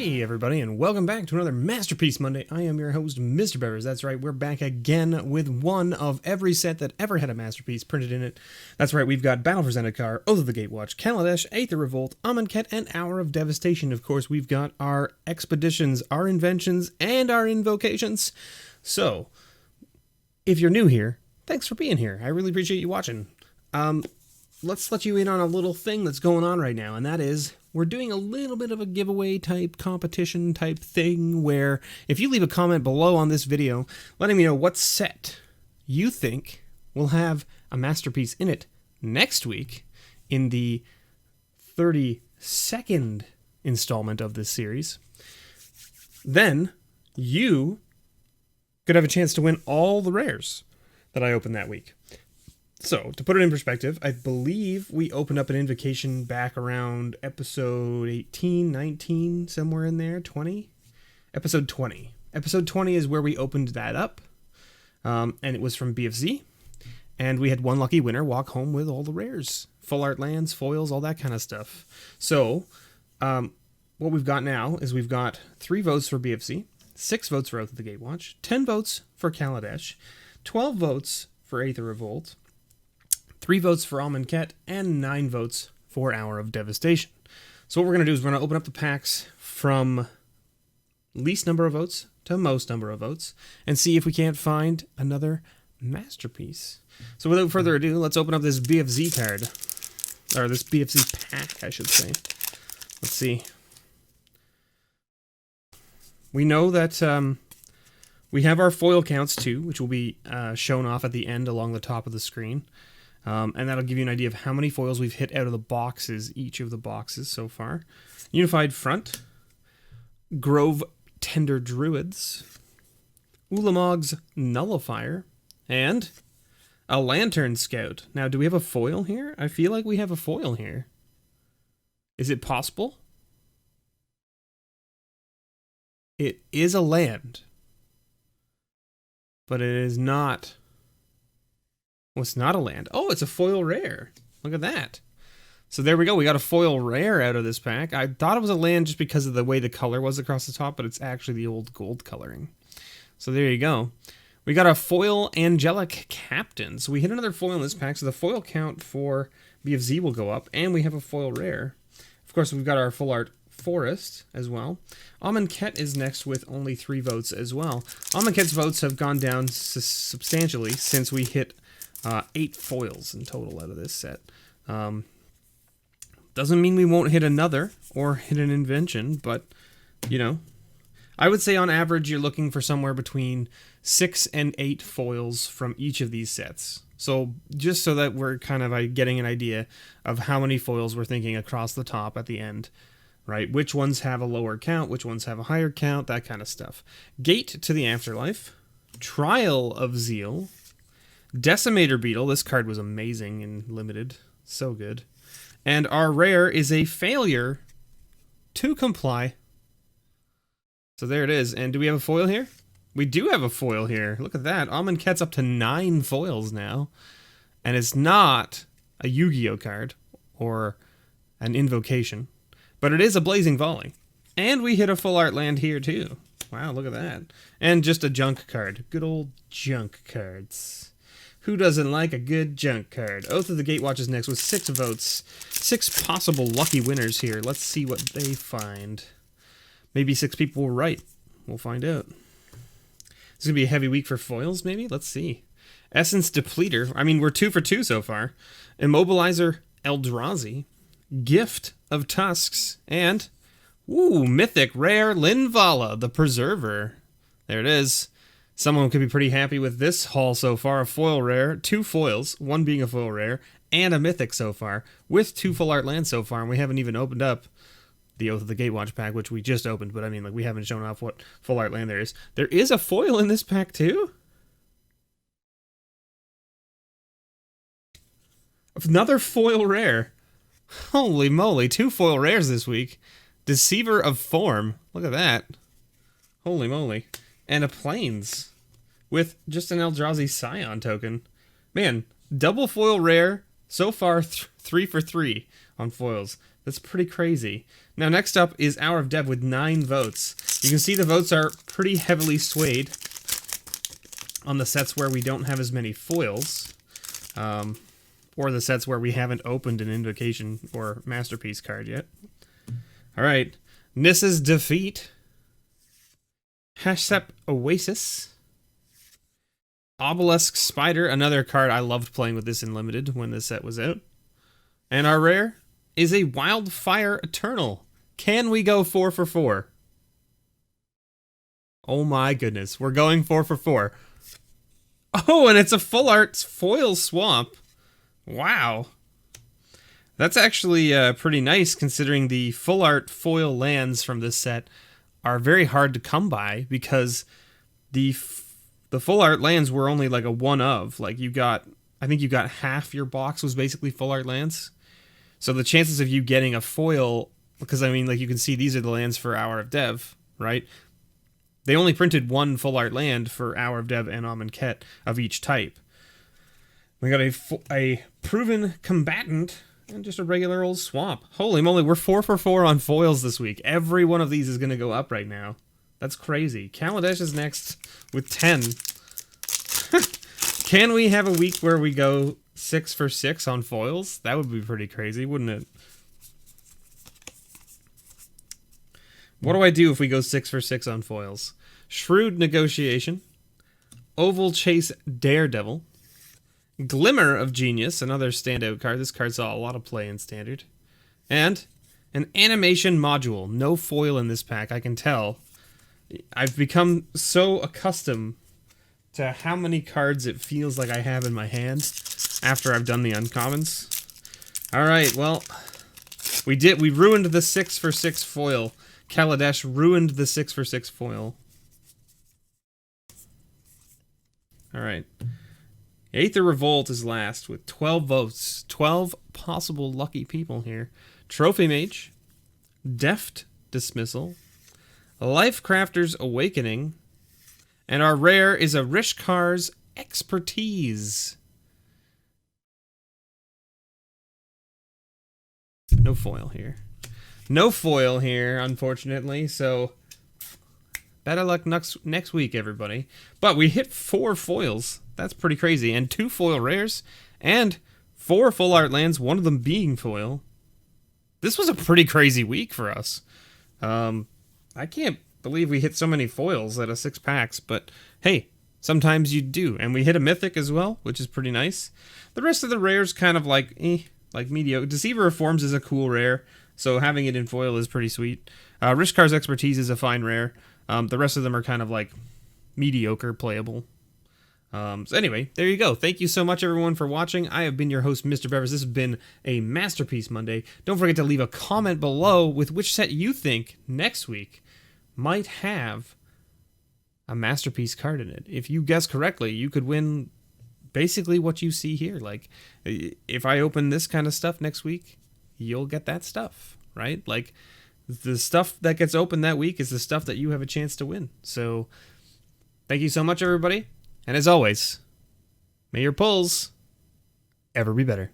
Hey everybody, and welcome back to another Masterpiece Monday. I am your host, MrBevers. That's right, we're back again with one of every set that ever had a Masterpiece printed in it. That's right, we've got Battle for Zendikar, Oath of the Gatewatch, Kaladesh, Aether Revolt, Amonkhet, and Hour of Devastation. Of course, we've got our expeditions, our inventions, and our invocations. So, if you're new here, thanks for being here. I really appreciate you watching. Let's let you in on a little thing that's going on right now, and that is we're doing a little bit of a giveaway type competition type thing where if you leave a comment below on this video letting me know what set you think will have a Masterpiece in it next week in the 32nd installment of this series, then you could have a chance to win all the rares that I open that week. So, to put it in perspective, I believe we opened up an invocation back around episode 18, 19, somewhere in there, 20? Episode 20. Episode 20 is where we opened that up, and it was from BFZ, and we had one lucky winner walk home with all the rares. Full art lands, foils, all that kind of stuff. So, what we've got now is we've got 3 votes for BFZ, 6 votes for Oath of the Gatewatch, 10 votes for Kaladesh, 12 votes for Aether Revolt, 3 votes for Amonkhet, and 9 votes for Hour of Devastation. So what we're going to do is we're going to open up the packs from least number of votes to most number of votes and see if we can't find another Masterpiece. So without further ado, let's open up this BFZ card. Or this BFZ pack, I should say. Let's see. We know that we have our foil counts too, which will be shown off at the end along the top of the screen. And that'll give you an idea of how many foils we've hit out of the boxes, each of the boxes so far. Unified Front, Grove Tender Druids, Ulamog's Nullifier, and a Lantern Scout. Now, do we have a foil here? I feel like we have a foil here. Is it possible? It is a land, but it is not. Well, it's not a land. Oh, it's a foil rare. Look at that. So there we go. We got a foil rare out of this pack. I thought it was a land just because of the way the color was across the top, but it's actually the old gold coloring. So there you go. We got a foil Angelic Captain. So we hit another foil in this pack, so the foil count for BFZ will go up, and we have a foil rare. Of course, we've got our full art Forest as well. Amonkhet is next with only 3 votes as well. Amonkhet's votes have gone down substantially since we hit 8 foils in total out of this set. Doesn't mean we won't hit another or hit an invention, but, you know, I would say on average you're looking for somewhere between 6 and 8 foils from each of these sets. So just so that we're kind of getting an idea of how many foils we're thinking across the top at the end, right? Which ones have a lower count, which ones have a higher count, that kind of stuff. Gate to the Afterlife, Trial of Zeal, Decimator Beetle. This card was amazing in limited. So good. And our rare is a Failure to Comply. So there it is. And do we have a foil here? We do have a foil here. Look at that. Amonkhet's up to 9 foils now. And it's not a Yu-Gi-Oh card or an invocation. But it is a Blazing Volley. And we hit a full art land here too. Wow, look at that. And just a junk card. Good old junk cards. Who doesn't like a good junk card? Oath of the Gatewatch is next with 6 votes. 6 possible lucky winners here. Let's see what they find. Maybe 6 people were right. We'll find out. This is going to be a heavy week for foils, maybe? Let's see. Essence Depleter. I mean, we're 2 for 2 so far. Immobilizer Eldrazi. Gift of Tusks. And, ooh, mythic rare Linvala, the Preserver. There it is. Someone could be pretty happy with this haul so far. A foil rare, 2 foils, 1 being a foil rare, and a mythic so far, with 2 full art lands so far, and we haven't even opened up the Oath of the Gatewatch pack, which we just opened, but I mean, like, we haven't shown off what full art land there is. There is a foil in this pack, too? Another foil rare. Holy moly, 2 foil rares this week. Deceiver of Form. Look at that. Holy moly. And a Plains with just an Eldrazi Scion token. Man, double foil rare So far, 3 for 3 on foils. That's pretty crazy. Now, next up is Hour of Dev with 9 votes. You can see the votes are pretty heavily swayed on the sets where we don't have as many foils, or the sets where we haven't opened an Invocation or Masterpiece card yet. All right, Nissa's Defeat, Hashep Oasis, Obelisk Spider, another card I loved playing with this in Limited when this set was out. And our rare is a Wildfire Eternal. Can we go 4 for 4? Oh my goodness, we're going 4 for 4. Oh, and it's a full art foil swamp. Wow. That's actually pretty nice considering the full art foil lands from this set are very hard to come by because the full art lands were only like a one of. Like I think you got half your box was basically full art lands. So the chances of you getting a foil, because I mean, like you can see these are the lands for Hour of Dev, right? They only printed one full art land for Hour of Dev and Amonkhet of each type. We got a Proven Combatant and just a regular old swamp. Holy moly, we're 4 for 4 on foils this week. Every one of these is going to go up right now. That's crazy. Kaladesh is next with 10. Can we have a week where we go 6 for 6 on foils? That would be pretty crazy, wouldn't it? What do I do if we go 6 for 6 on foils? Shrewd Negotiation, Oval Chase Daredevil, Glimmer of Genius, another standout card. This card saw a lot of play in Standard. And an Animation Module. No foil in this pack, I can tell. I've become so accustomed to how many cards it feels like I have in my hand after I've done the uncommons. Alright, well, we ruined the 6 for 6 foil. Kaladesh ruined the 6 for 6 foil. Alright. Aether Revolt is last with 12 votes. 12 possible lucky people here. Trophy Mage, Deft Dismissal, Lifecrafter's Awakening, and our rare is a Rishkar's Expertise. No foil here. No foil here, unfortunately, so better luck next week, everybody. But we hit 4 foils. That's pretty crazy. And 2 foil rares, and 4 full art lands, one of them being foil. This was a pretty crazy week for us. I can't believe we hit so many foils out of 6 packs, but hey, sometimes you do. And we hit a mythic as well, which is pretty nice. The rest of the rares kind of like mediocre. Deceiver Reforms is a cool rare, so having it in foil is pretty sweet. Rishkar's Expertise is a fine rare. The rest of them are kind of like mediocre playable. So anyway, there you go. Thank you so much, everyone, for watching. I have been your host, MrBevers. This has been a Masterpiece Monday. Don't forget to leave a comment below with which set you think next week might have a Masterpiece card in it. If you guess correctly, you could win basically what you see here. Like, if I open this kind of stuff next week, you'll get that stuff, right? Like, the stuff that gets opened that week is the stuff that you have a chance to win. So, thank you so much, everybody. And as always, may your pulls ever be better.